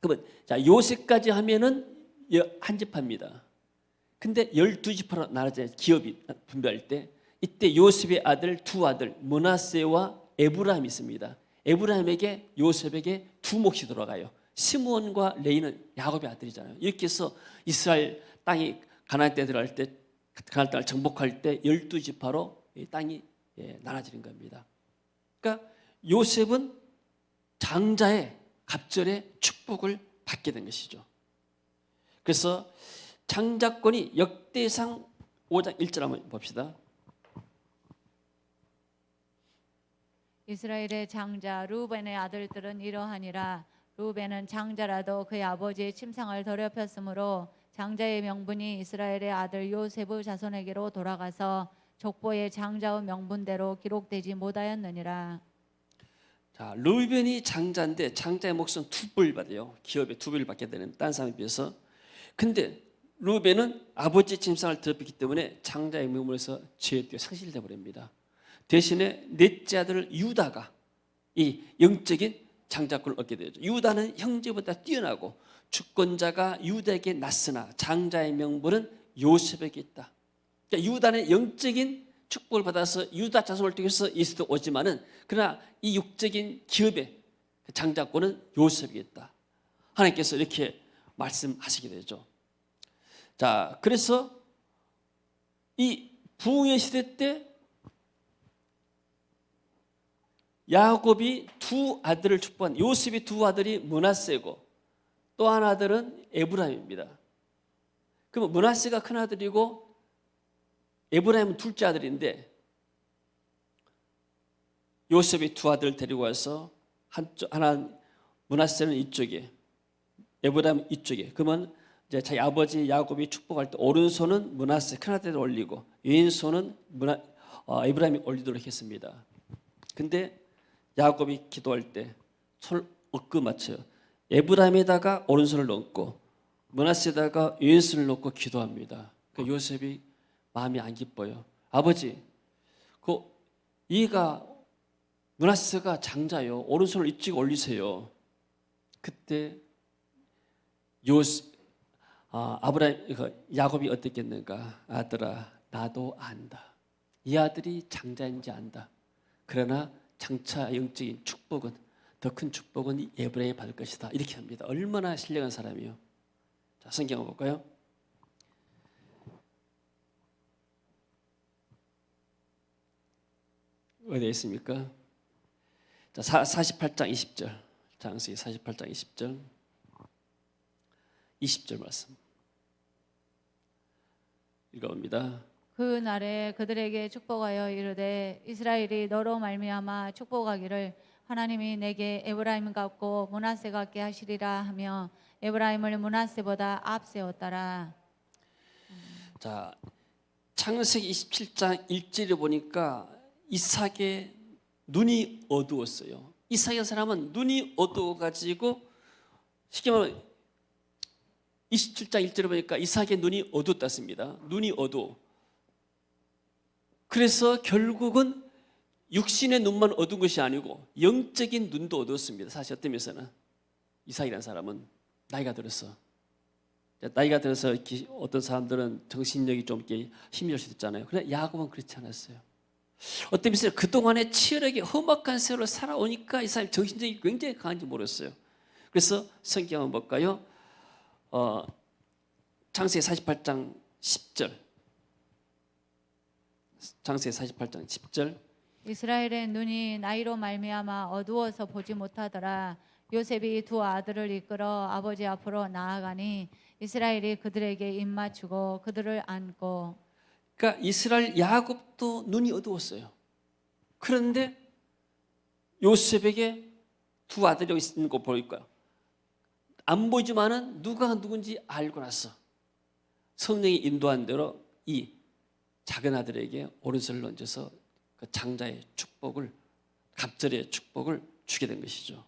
그러면 자, 요셉까지 하면은 한 지파입니다. 근데 12지파로 나눠져 기업이 분배할 때 이때 요셉의 아들 두 아들 므낫세와 에브라임이 있습니다. 에브라임에게 요셉에게 두 몫이 돌아가요. 시므온과 레이는 야곱의 아들이잖아요. 이렇게 해서 이스라엘 땅이 가나안 땅에 들어갈 때 가나안 땅을 정복할 때 12지파로 땅이 나눠지는 겁니다. 그러니까 요셉은 장자의 갑절의 축복을 받게 된 것이죠. 그래서 장자권이 역대상 5장 1절 한번 봅시다. 이스라엘의 장자 루벤의 아들들은 이러하니라. 루벤은 장자라도 그의 아버지의 침상을 더럽혔으므로 장자의 명분이 이스라엘의 아들 요셉의 자손에게로 돌아가서 족보의 장자의 명분대로 기록되지 못하였느니라. 자, 루벤이 장자인데 장자의 몫은 두 배를 받아요. 기업에 두 배를 받게 되는 다른 사람에 비해서. 근데 루벤은 아버지의 침상을 더럽혔기 때문에 장자의 명분에서 죄에 상실돼 버립니다. 대신에 넷째 아들 유다가 이 영적인 장자권을 얻게 되죠. 유다는 형제보다 뛰어나고 주권자가 유다에게 났으나 장자의 명분은 요셉에게 있다. 그러니까 유다는 영적인 축복을 받아서 유다 자손을 통해서 예수도 오지만은 그러나 이 육적인 기업의 장자권은 요셉에게 있다. 하나님께서 이렇게 말씀하시게 되죠. 자, 그래서 이 부흥의 시대 때 야곱이 두 아들을 축복한 요셉이 두 아들이 므낫세고 또 한 아들은 에브라임입니다. 그럼 므낫세가 큰 아들이고 에브라임은 둘째 아들인데 요셉이 두 아들을 데리고 와서 하나 므낫세는 이쪽에 에브라임은 이쪽에 그러면 이제 자기 아버지 야곱이 축복할 때 오른손은 므낫세 큰 아들을 올리고 왼손은 에브라임이 올리도록 했습니다. 근데 야곱이 기도할 때 손을 엇그 맞춰요. 에브라임에다가 오른손을 넣고 므낫세에다가 왼손을 넣고 기도합니다. 그러니까 요셉이 마음이 안 기뻐요. 아버지, 얘가 므낫세가 장자요. 오른손을 일찍 올리세요. 그때 야곱이 어땠겠는가? 아들아, 나도 안다. 이 아들이 장자인지 안다. 그러나 장차 영적인 축복은, 더 큰 축복은 이 에브라임이 받을 것이다. 이렇게 합니다. 얼마나 신령한 사람이요. 자, 성경을 볼까요? 어디에 있습니까? 자, 48장 20절. 장세기 48장 20절. 20절 말씀 읽어봅니다. 그 날에 그들에게 축복하여 이르되 이스라엘이 너로 말미암아 축복하기를 하나님이 내게 에브라임 같고 므낫세 같게 하시리라 하며 에브라임을 므낫세보다 앞세웠더라. 자, 창세기 27장 1절에 보니까 이삭의 눈이 어두웠어요. 이삭의 사람은 눈이 어두워가지고 쉽게 말하면 27장 1절에 보니까 이삭의 눈이 어두웠습니다. 눈이 어두워. 그래서 결국은 육신의 눈만 어두운 것이 아니고 영적인 눈도 어두웠습니다. 사실 어떤 면에서는 이삭이라는 사람은 나이가 들었어. 나이가 들어서 어떤 사람들은 정신력이 좀 힘이 들 수도 있잖아요. 그러나 야곱은 그렇지 않았어요. 어떤 면에서 그동안에 치열하게 험악한 세월을 살아오니까 이 사람이 정신력이 굉장히 강한지 모르겠어요. 그래서 성경 한번 볼까요? 창세기 48장 10절. 창세기 48장 10절. 이스라엘의 눈이 나이로 말미암아 어두워서 보지 못하더라. 요셉이 두 아들을 이끌어 아버지 앞으로 나아가니 이스라엘이 그들에게 입맞추고 그들을 안고. 그러니까 이스라엘 야곱도 눈이 어두웠어요. 그런데 요셉에게 두 아들이 있는 거 보일까요? 안 보이지만은 누가 누군지 알고 나서 성령이 인도한 대로 이 작은 아들에게 오른손을 얹어서 그 장자의 축복을, 갑절의 축복을 주게 된 것이죠.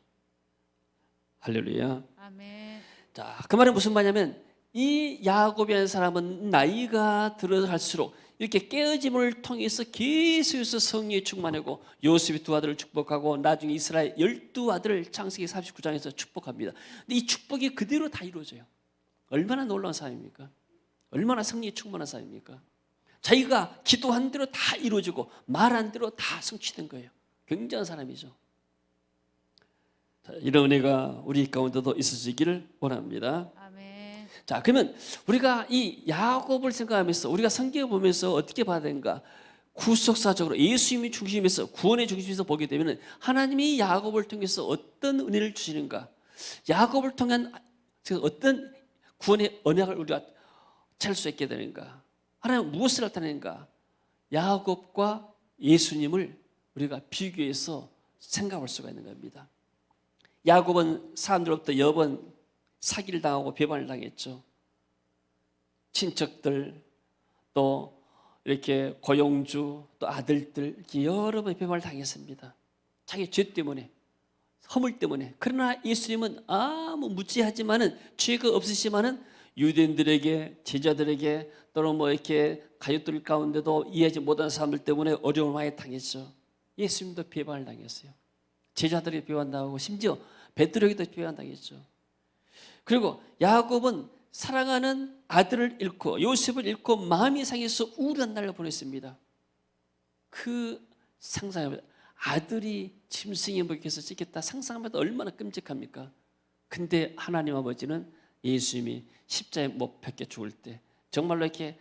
할렐루야. 아멘. 자, 그 말은 무슨 말이냐면 이 야곱이라는 사람은 나이가 들어갈수록 이렇게 깨어짐을 통해서 계속해서 성령이 충만하고 요셉이 두 아들을 축복하고 나중에 이스라엘 12아들을 창세기 39장에서 축복합니다. 근데 이 축복이 그대로 다 이루어져요. 얼마나 놀라운 사람입니까? 얼마나 성령이 충만한 사람입니까? 자기가 기도한 대로 다 이루어지고 말한 대로 다 성취된 거예요. 굉장한 사람이죠. 자, 이런 은혜가 우리 가운데도 있어지기를 원합니다. 아멘. 자, 그러면 우리가 이 야곱을 생각하면서 우리가 성경을 보면서 어떻게 봐야 되는가? 구속사적으로 예수님이 중심에서 구원의 중심에서 보게 되면 하나님이 야곱을 통해서 어떤 은혜를 주시는가? 야곱을 통한 어떤 구원의 언약을 우리가 찾을 수 있게 되는가? 하나님은 무엇을 나타내는가? 야곱과 예수님을 우리가 비교해서 생각할 수가 있는 겁니다. 야곱은 사람들로부터 여러 번 사기를 당하고 배반을 당했죠. 친척들, 또 이렇게 고용주, 또 아들들 이렇게 여러 번 배반을 당했습니다. 자기 죄 때문에, 허물 때문에. 그러나 예수님은 아무 무지하지만은 죄가 없으시지만은 유대인들에게, 제자들에게, 또는 뭐 이렇게 가족들 가운데도 이해하지 못하는 사람들 때문에 어려움을 많이 당했죠. 예수님도 배반을 당했어요. 제자들이 배반당하고 심지어 베드로에게도 배반당했죠. 그리고 야곱은 사랑하는 아들을 잃고 요셉을 잃고 마음이 상해서 우울한 날을 보냈습니다. 그 상상하면 아들이 짐승의 목에서 찢겼다 상상하면 얼마나 끔찍합니까? 근데 하나님 아버지는 예수님이 십자가에 못 박혀 죽을 때 정말로 이렇게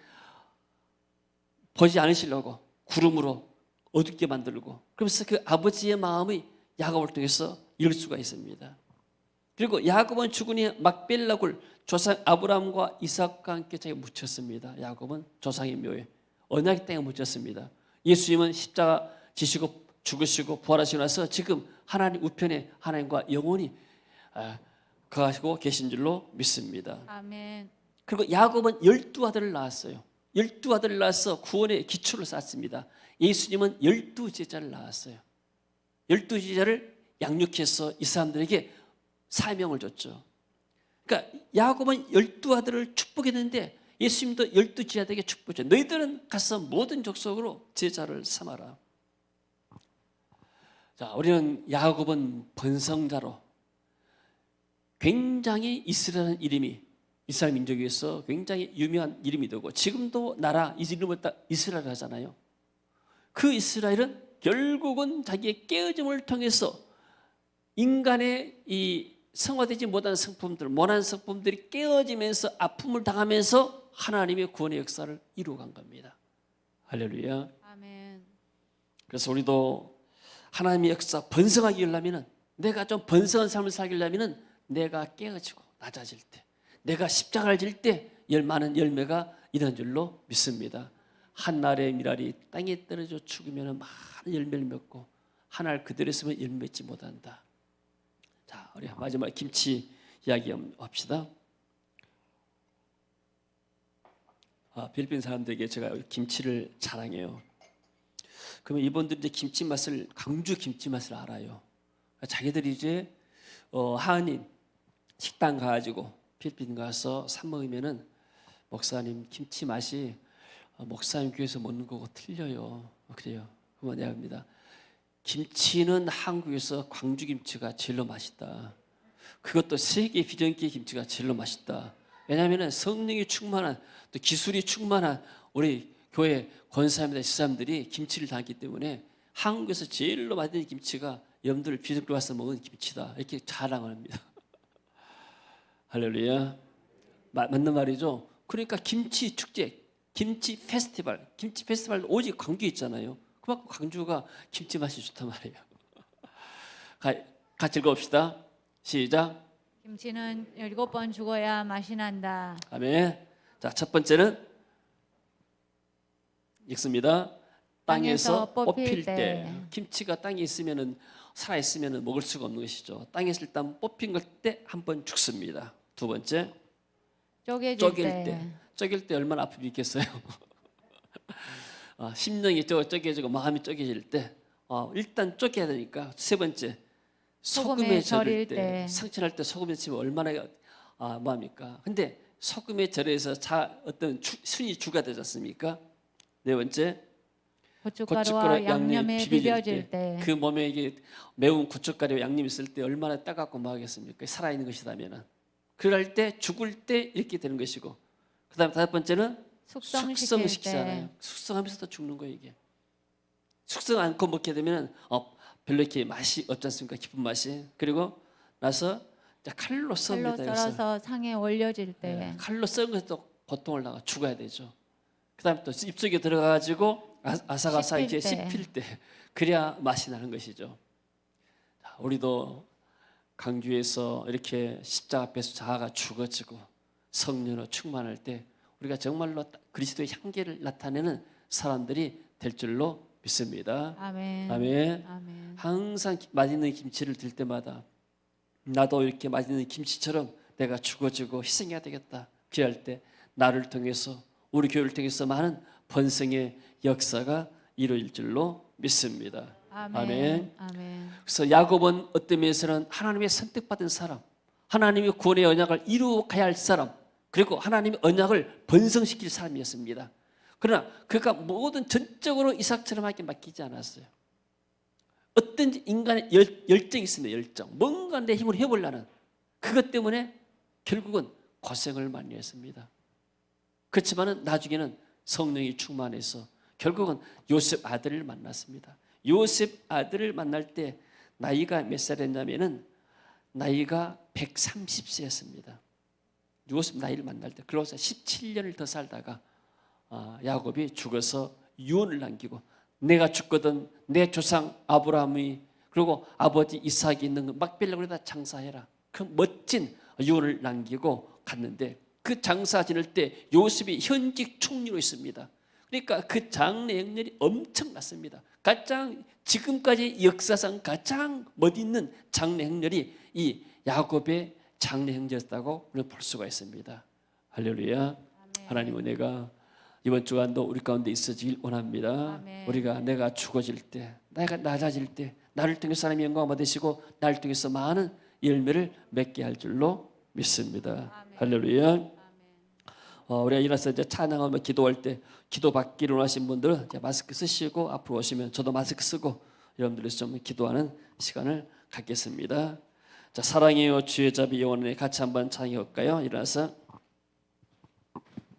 보지 않으시려고 구름으로 어둡게 만들고 그러면서 그 아버지의 마음이 야곱을 통해서 이룰 수가 있습니다. 그리고 야곱은 죽으니 막벨락을 조상 아브라함과 이삭과 함께 자기가 묻혔습니다. 야곱은 조상의 묘에 언약의 땅에 묻혔습니다. 예수님은 십자가 지시고 죽으시고 부활하시고 나서 지금 하나님 우편에 하나님과 영원히 거하시고 계신 줄로 믿습니다. 아멘. 그리고 야곱은 12아들을 낳았어요. 12아들을 낳아서 구원의 기초를 쌓았습니다. 예수님은 12제자를 낳았어요. 12제자를 양육해서 이 사람들에게 사명을 줬죠. 그러니까 야곱은 12아들을 축복했는데 예수님도 12 제자들에게 축복했죠. 너희들은 가서 모든 족속으로 제자를 삼아라. 자, 우리는 야곱은 번성자로 굉장히 이스라엘 이름이 이스라엘 민족에서 굉장히 유명한 이름이 되고 지금도 나라 이름을 딱 이스라엘 하잖아요. 그 이스라엘은 결국은 자기의 깨어짐을 통해서 인간의 이 성화되지 못한 성품들, 모난 성품들이 깨어지면서 아픔을 당하면서 하나님의 구원의 역사를 이루어간 겁니다. 할렐루야. 아멘. 그래서 우리도 하나님의 역사 번성하기 위하면 내가 좀 번성한 삶을 살기려면 내가 깨어지고 낮아질 때, 내가 십자가를 질 때 많은 열매가 이런 줄로 믿습니다. 한 알의 밀알이 땅에 떨어져 죽으면 많은 열매를 맺고 한 알 그대로 있으면 열매 맺지 못한다. 자, 우리 마지막 김치 이야기 합시다. 필리핀 사람들에게 제가 김치를 자랑해요. 그러면 이분들이 이제 김치 맛을, 강주 김치 맛을 알아요. 자기들이 이제 하은인 식당 가가지고 필리핀 가서 사 먹으면은 목사님 김치 맛이 목사님 교회에서 먹는 거고 틀려요. 그래요. 그러면 내가 합니다. 김치는 한국에서 광주 김치가 제일로 맛있다. 그것도 세계 비전기 김치가 제일로 맛있다. 왜냐하면 성령이 충만한 또 기술이 충만한 우리 교회 권사님들 지사님들이 김치를 담기 때문에 한국에서 제일로 맛있는 김치가 여러분들 비전교 와서 먹은 김치다. 이렇게 자랑을 합니다. 할렐루야. 맞는 말이죠. 그러니까 김치 축제, 김치 페스티벌 오직 광주에 있잖아요. 그만큼 광주가 김치 맛이 좋단 말이에요. 같이 읽어봅시다. 시작. 김치는 7번 죽어야 맛이 난다. 아멘. 자, 첫 번째는 읽습니다. 땅에서 뽑힐 때. 김치가 땅에 있으면은 살아 있으면은 먹을 수가 없는 것이죠. 땅에서 일단 뽑힌 때 한 번 죽습니다. 두 번째, 쪼갤 때 얼마나 아픔이 있겠어요. 심령이 쪼개지고 마음이 쪼개질 때 일단 쪼개야 되니까. 세 번째, 소금에 절일 때, 상처날 때 소금에 치면 얼마나 뭐합니까? 근데 소금에 절여서 어떤 순이 주가 되지 않습니까? 네 번째, 고춧가루와 양념에 비벼질 때. 그 몸에 이게 매운 고춧가루와 양념이 있을 때 얼마나 따갑고 뭐하겠습니까? 살아있는 것이라면. 그럴 때 죽을 때 이렇게 되는 것이고, 그 다음에 다섯 번째는 숙성시키잖아요. 숙성하면서도 죽는 거예요. 이게 숙성 않고 먹게 되면 별로 이렇게 맛이 없지 않습니까? 깊은 맛이. 그리고 나서 칼로 썰어서 상에 올려질 때. 네, 칼로 썰은 것도 고통을 당하 죽어야 되죠. 그 다음에 또 입속에 들어가가지고 아삭아삭하게 씹힐 때 그래야 맛이 나는 것이죠. 자, 우리도 강주에서 이렇게 십자가 앞에서 자아가 죽어지고 성령으로 충만할 때 우리가 정말로 그리스도의 향기를 나타내는 사람들이 될 줄로 믿습니다. 아멘. 아멘. 아멘. 항상 맛있는 김치를 들 때마다 나도 이렇게 맛있는 김치처럼 내가 죽어지고 희생해야 되겠다. 그럴 때 나를 통해서 우리 교회를 통해서 많은 번성의 역사가 이루어질 줄로 믿습니다. 아멘. 아멘. 그래서 야곱은 어떤 면에서는 하나님의 선택받은 사람, 하나님의 구원의 언약을 이루어가야 할 사람, 그리고 하나님의 언약을 번성시킬 사람이었습니다. 그러나 그가 모든 전적으로 이삭처럼 하게 맡기지 않았어요. 어떤 인간의 열정이 있습니다. 열정. 뭔가 내 힘으로 해보려는 그것 때문에 결국은 고생을 많이 했습니다. 그렇지만 나중에는 성령이 충만해서 결국은 요셉 아들을 만났습니다. 요셉 아들을 만날 때 나이가 몇 살이었냐면은 나이가 130세였습니다. 요셉 나이를 만날 때 그로서 17년을 더 살다가 야곱이 죽어서 유언을 남기고 내가 죽거든 내 조상 아브라함이 그리고 아버지 이삭이 있는 막벨라에다 장사해라. 그 멋진 유언을 남기고 갔는데 그 장사 지낼 때 요셉이 현직 총리로 있습니다. 그러니까 그 장래 행렬이 엄청났습니다. 가장 지금까지 역사상 가장 멋있는 장래 행렬이 이 야곱의 장래 행렬이었다고 우리는 볼 수가 있습니다. 할렐루야. 아멘. 하나님 은혜가 이번 주간도 우리 가운데 있어지길 원합니다. 아멘. 우리가 내가 죽어질 때, 내가 낮아질 때 나를 통해서 하나님의 영광을 받으시고 나를 통해서 많은 열매를 맺게 할 줄로 믿습니다. 아멘. 할렐루야. 아멘. 우리가 일어나서 이제 찬양하며 기도할 때 기도받기를 원하신 분들은 이제 마스크 쓰시고 앞으로 오시면 저도 마스크 쓰고 여러분들이 좀 기도하는 시간을 갖겠습니다. 자, 사랑해요 주의 자비 영원히 같이 한번 찬양해 볼까요? 일어나서